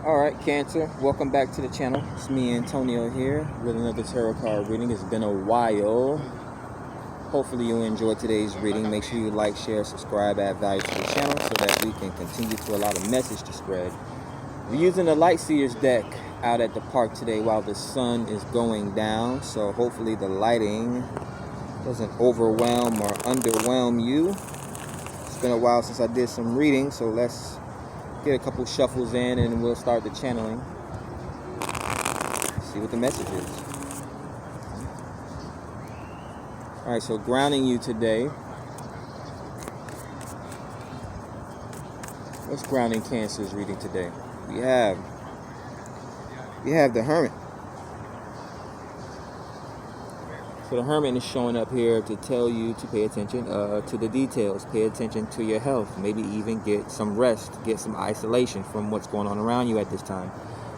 Alright, Cancer, welcome back to the channel. It's me, Antonio, here with another tarot card reading. It's been a while. Hopefully you enjoyed today's reading. Make sure you like, share, subscribe, add value to the channel so that we can continue to allow the message to spread. We're using the Light Seers deck out at the park today while the sun is going down. So hopefully the lighting doesn't overwhelm or underwhelm you. It's been a while since I did some reading, so let's get a couple shuffles in and we'll start the channeling. See what the message is. Alright, so grounding you today. What's grounding Cancer's reading today? We have the Hermit. So the Hermit is showing up here to tell you to pay attention to the details. Pay attention to your health. Maybe even get some rest. Get some isolation from what's going on around you at this time.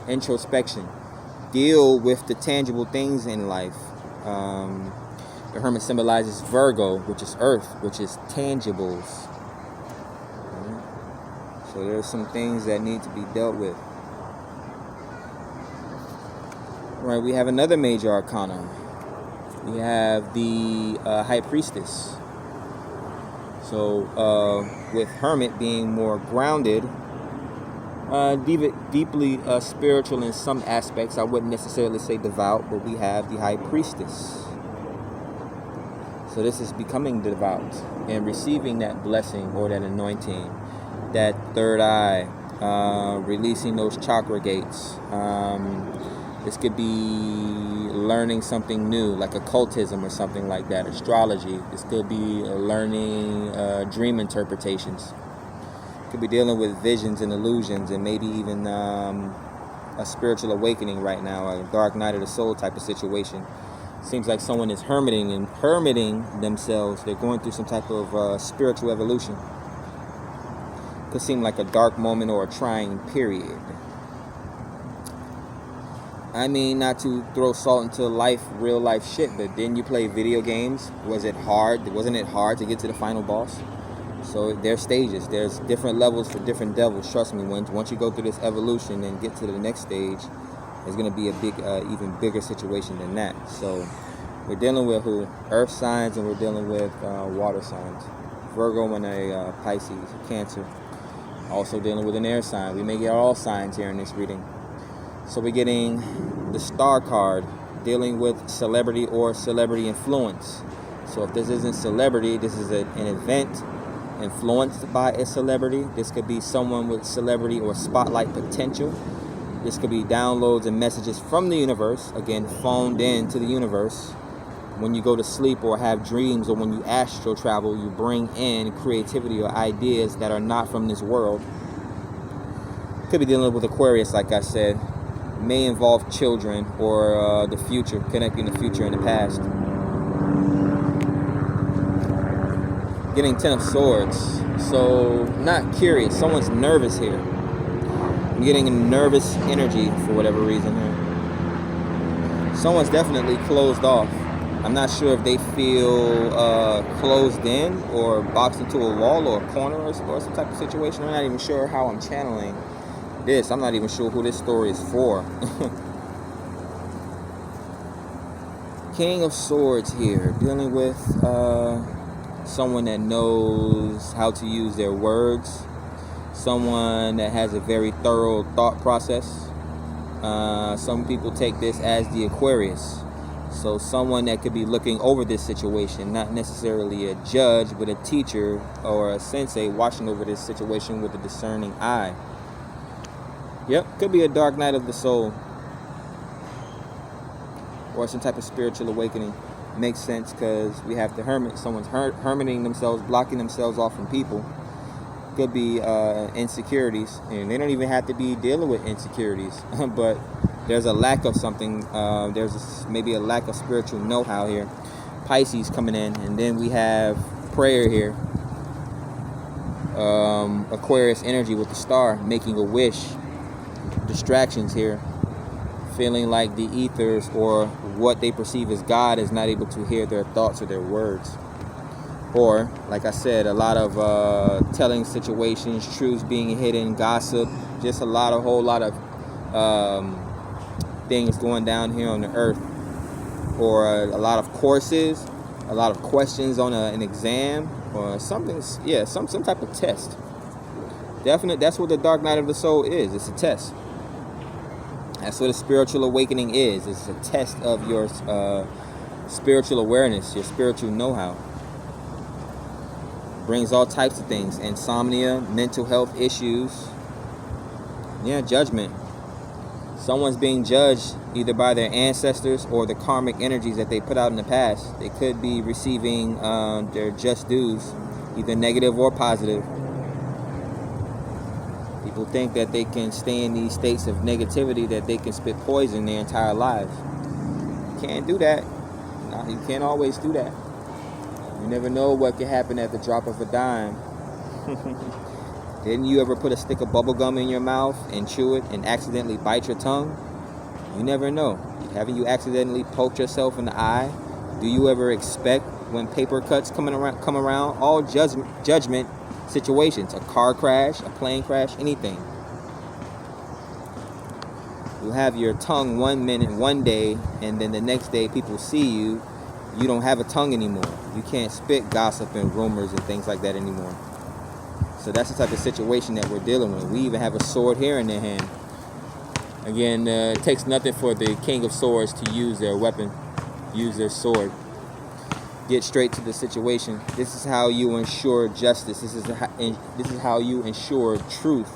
Introspection. Deal with the tangible things in life. The Hermit symbolizes Virgo, which is Earth, which is tangibles. So there's some things that need to be dealt with. Right, we have another major arcana. We have the High Priestess. So with Hermit being more grounded, deeply spiritual in some aspects. I wouldn't necessarily say devout, but we have the High Priestess. So this is becoming devout and receiving that blessing or that anointing, that third eye, releasing those chakra gates. This could be learning something new, like occultism or something like that, astrology. This could be learning dream interpretations. Could be dealing with visions and illusions, and maybe even a spiritual awakening right now, a dark night of the soul type of situation. Seems like someone is hermiting themselves. They're going through some type of spiritual evolution. Could seem like a dark moment or a trying period. I mean, not to throw salt into real life shit, but didn't you play video games? Was it hard? Wasn't it hard to get to the final boss? So there's stages. There's different levels for different devils. Trust me, once you go through this evolution and get to the next stage, it's going to be a big, even bigger situation than that. So we're dealing with Earth signs, and we're dealing with water signs. Virgo and a Pisces, Cancer. Also dealing with an air sign. We may get all signs here in this reading. So we're getting the Star card, dealing with celebrity or celebrity influence. So if this isn't celebrity, this is an event influenced by a celebrity. This could be someone with celebrity or spotlight potential. This could be downloads and messages from the universe, again, phoned in to the universe. When you go to sleep or have dreams, or when you astral travel, you bring in creativity or ideas that are not from this world. Could be dealing with Aquarius, like I said. May involve children or the future, connecting the future and the past. Getting Ten of Swords. So, not curious. Someone's nervous here. I'm getting a nervous energy for whatever reason here. Someone's definitely closed off. I'm not sure if they feel closed in or boxed into a wall or a corner or some type of situation. I'm not even sure how I'm channeling this. I'm not even sure who this story is for. King of Swords here, dealing with someone that knows how to use their words, someone that has a very thorough thought process. Some people take this as the Aquarius. So someone that could be looking over this situation, not necessarily a judge, but a teacher or a sensei watching over this situation with a discerning eye. Yep, could be a dark night of the soul or some type of spiritual awakening. Makes sense because we have the Hermit. Someone's hermiting themselves, blocking themselves off from people. Could be insecurities, and they don't even have to be dealing with insecurities, but there's a lack of something. There's maybe a lack of spiritual know-how here. Pisces coming in, and then we have prayer here. Aquarius energy with the Star, making a wish. Distractions here, feeling like the ethers or what they perceive as God is not able to hear their thoughts or their words. Or, like I said, a lot of telling situations, truths being hidden, gossip, just a whole lot of things going down here on the earth, or a lot of courses, a lot of questions on an exam, or something. Yeah, some type of test. Definitely, that's what the dark night of the soul is. It's a test. That's what a spiritual awakening is. It's a test of your spiritual awareness, your spiritual know-how. Brings all types of things: insomnia, mental health issues. Yeah, judgment. Someone's being judged either by their ancestors or the karmic energies that they put out in the past. They could be receiving their just dues, either negative or positive. People think that they can stay in these states of negativity, that they can spit poison their entire lives. You can't do that. No, you can't always do that. You never know what can happen at the drop of a dime. Didn't you ever put a stick of bubble gum in your mouth and chew it and accidentally bite your tongue? You never know. Haven't you accidentally poked yourself in the eye? Do you ever expect when paper cuts come around? All judgment situations. A car crash, a plane crash, anything. You have your tongue 1 minute, one day, and then the next day people see you. You don't have a tongue anymore. You can't spit gossip and rumors and things like that anymore. So that's the type of situation that we're dealing with. We even have a sword here in their hand. Again, it takes nothing for the King of Swords to use their weapon, use their sword. Get straight to the situation. This is how you ensure justice. This is how you ensure truth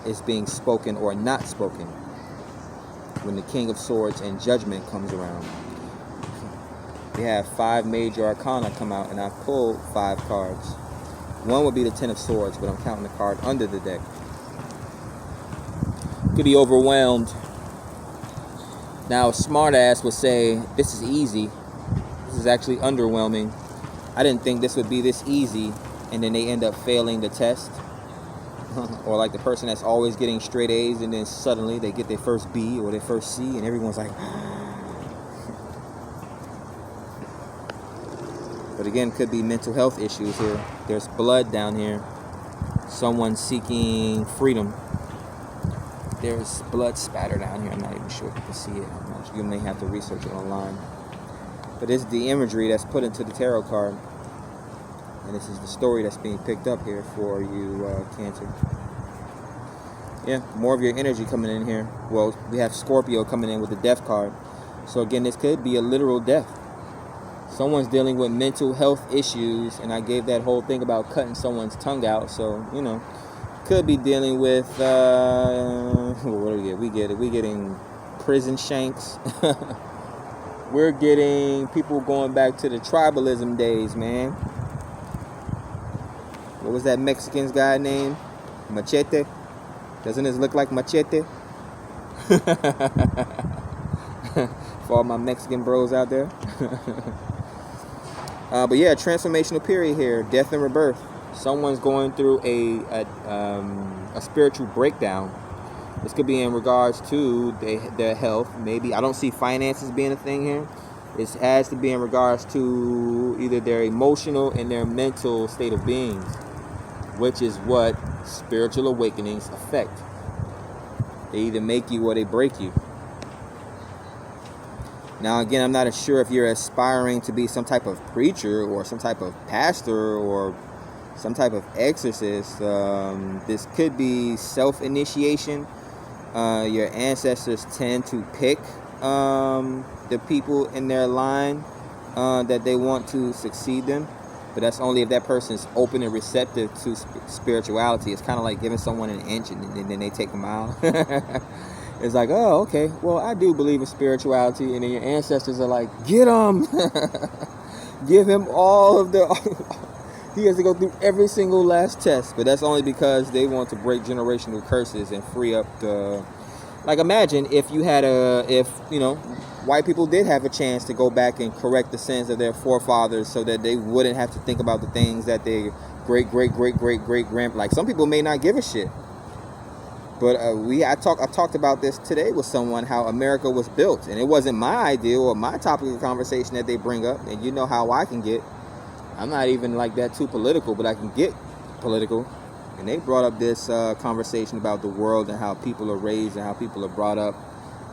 is being spoken or not spoken when the King of Swords and Judgment comes around. We have 5 major arcana come out, and I've pulled 5 cards. One would be the 10 of Swords, but I'm counting the card under the deck. Could be overwhelmed. Now, a smartass would say, this is easy. This is actually underwhelming. I didn't think this would be this easy, and then they end up failing the test. Or like the person that's always getting straight A's, and then suddenly they get their first B or their first C, and everyone's like... But again, could be mental health issues here. There's blood down here. Someone seeking freedom. There's blood spatter down here. I'm not even sure if you can see it. You may have to research it online. But it's the imagery that's put into the tarot card. And this is the story that's being picked up here for you, Cancer. Yeah, more of your energy coming in here. Well, we have Scorpio coming in with the death card. So again, this could be a literal death. Someone's dealing with mental health issues, and I gave that whole thing about cutting someone's tongue out. So, you know, could be dealing with, what do we get? We're getting prison shanks. We're getting people going back to the tribalism days, man. What was that Mexican guy name? Machete? Doesn't this look like Machete? For all my Mexican bros out there. But yeah, transformational period here. Death and rebirth. Someone's going through a spiritual breakdown. This could be in regards to their health. Maybe, I don't see finances being a thing here. It has to be in regards to either their emotional and their mental state of beings, which is what spiritual awakenings affect. They either make you or they break you. Now, again, I'm not sure if you're aspiring to be some type of preacher or some type of pastor or some type of exorcist. This could be self-initiation. Your ancestors tend to pick the people in their line that they want to succeed them. But that's only if that person is open and receptive to spirituality. It's kind of like giving someone an inch and then they take a mile. It's like, oh, okay, well, I do believe in spirituality. And then your ancestors are like, get him. Give him all of the... He has to go through every single last test. But that's only because they want to break generational curses and free up the... Like, imagine if you had white people did have a chance to go back and correct the sins of their forefathers so that they wouldn't have to think about the things that their great-great-great-great-great-grand... Like, some people may not give a shit. But I talked about this today with someone, how America was built. And it wasn't my idea or my topic of conversation that they bring up. And you know how I can get. I'm not even like that too political, but I can get political. And they brought up this conversation about the world and how people are raised and how people are brought up,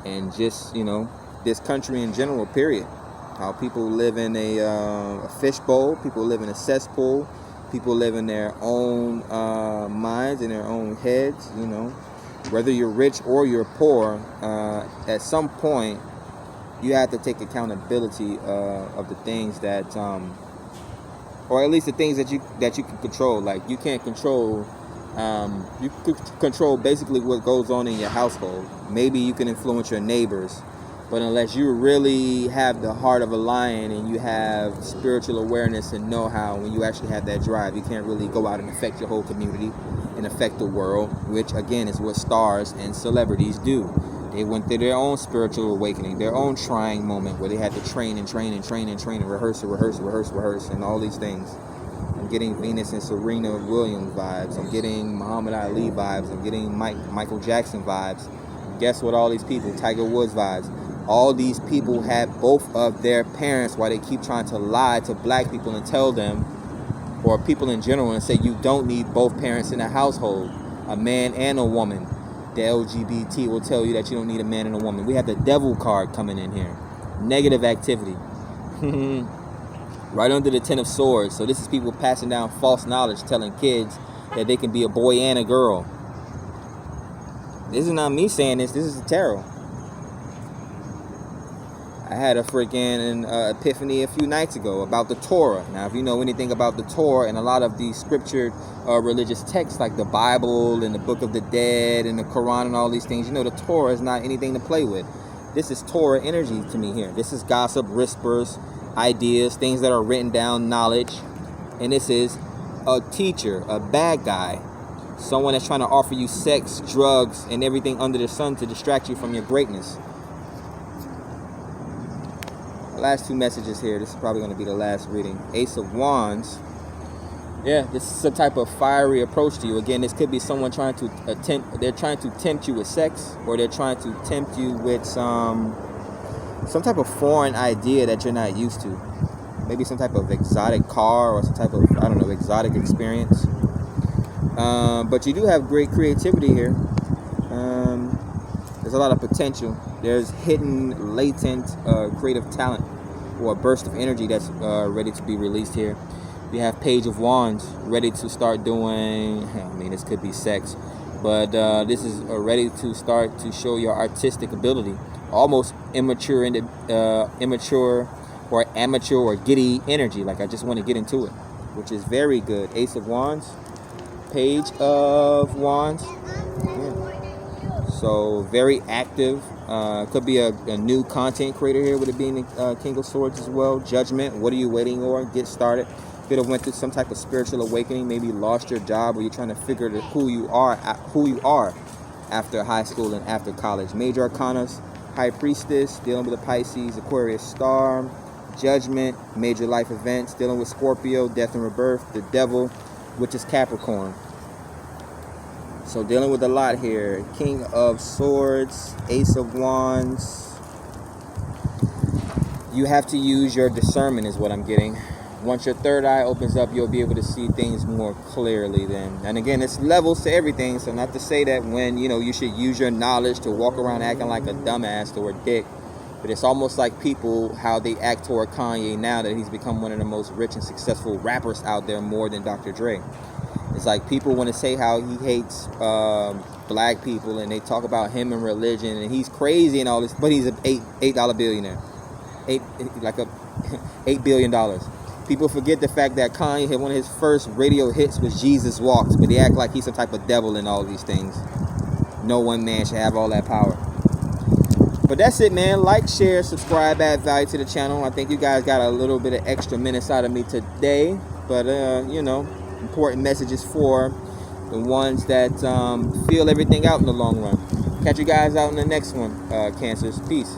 and just, you know, this country in general, period. How people live in a fishbowl, people live in a cesspool, people live in their own minds, in their own heads, you know. Whether you're rich or you're poor, at some point, you have to take accountability of the things that, or at least the things that you can control. Like, you can't control, you could control basically what goes on in your household. Maybe you can influence your neighbors, but unless you really have the heart of a lion and you have spiritual awareness and know-how, when you actually have that drive, you can't really go out and affect your whole community and affect the world, which again is what stars and celebrities do. They went through their own spiritual awakening, their own trying moment where they had to train and rehearse and all these things. I'm getting Venus and Serena Williams vibes. I'm getting Muhammad Ali vibes. I'm getting Michael Jackson vibes. Guess what? All these people, Tiger Woods vibes. All these people had both of their parents, while they keep trying to lie to black people and tell them, or people in general, and say you don't need both parents in a household, a man and a woman. The LGBT will tell you that you don't need a man and a woman. We have the devil card coming in here. Negative activity. Right under the 10 of swords. So this is people passing down false knowledge, telling kids that they can be a boy and a girl. This is not me saying this. This is the tarot. I had a freaking epiphany a few nights ago about the Torah. Now, if you know anything about the Torah and a lot of these scriptured religious texts like the Bible and the Book of the Dead and the Quran and all these things, you know the Torah is not anything to play with. This is Torah energy to me here. This is gossip, whispers, ideas, things that are written down, knowledge. And this is a teacher, a bad guy, someone that's trying to offer you sex, drugs, and everything under the sun to distract you from your greatness. Last two messages here. This is probably going to be the last reading. Ace of Wands. Yeah, this is a type of fiery approach to you. Again, this could be someone trying to they're trying to tempt you with sex, or they're trying to tempt you with some type of foreign idea that you're not used to. Maybe some type of exotic car or some type of, I don't know, exotic experience. But you do have great creativity here. There's a lot of potential. There's hidden, latent creative talent, or a burst of energy that's ready to be released here. You have Page of Wands, ready to start doing, I mean, this could be sex, but this is ready to start to show your artistic ability. Almost immature or amateur or giddy energy, like I just want to get into it, which is very good. Ace of Wands, Page of Wands. Yeah. So very active. Could be a new content creator here with it being the King of Swords as well. Judgment. What are you waiting on? Get started. Could have went through some type of spiritual awakening. Maybe lost your job, or you're trying to figure out who you are after high school and after college. Major Arcanas. High Priestess. Dealing with the Pisces, Aquarius Star. Judgment. Major life events. Dealing with Scorpio. Death and rebirth. The Devil, which is Capricorn. So dealing with a lot here. King of Swords, Ace of Wands. You have to use your discernment is what I'm getting. Once your third eye opens up, you'll be able to see things more clearly then. And again, it's levels to everything. So not to say that when, you know, you should use your knowledge to walk around acting like a dumbass or a dick. But it's almost like people, how they act toward Kanye now that he's become one of the most rich and successful rappers out there, more than Dr. Dre. It's like people want to say how he hates black people, and they talk about him and religion, and he's crazy and all this, but he's an $8 billionaire, $8 billion. People forget the fact that Kanye had one of his first radio hits was Jesus Walks, but they act like he's some type of devil and all these things. No one man should have all that power. But that's it, man. Like, share, subscribe, add value to the channel. I think you guys got a little bit of extra minutes out of me today, but you know, important messages for the ones that feel everything out in the long run. Catch you guys out in the next one, Cancers. Peace.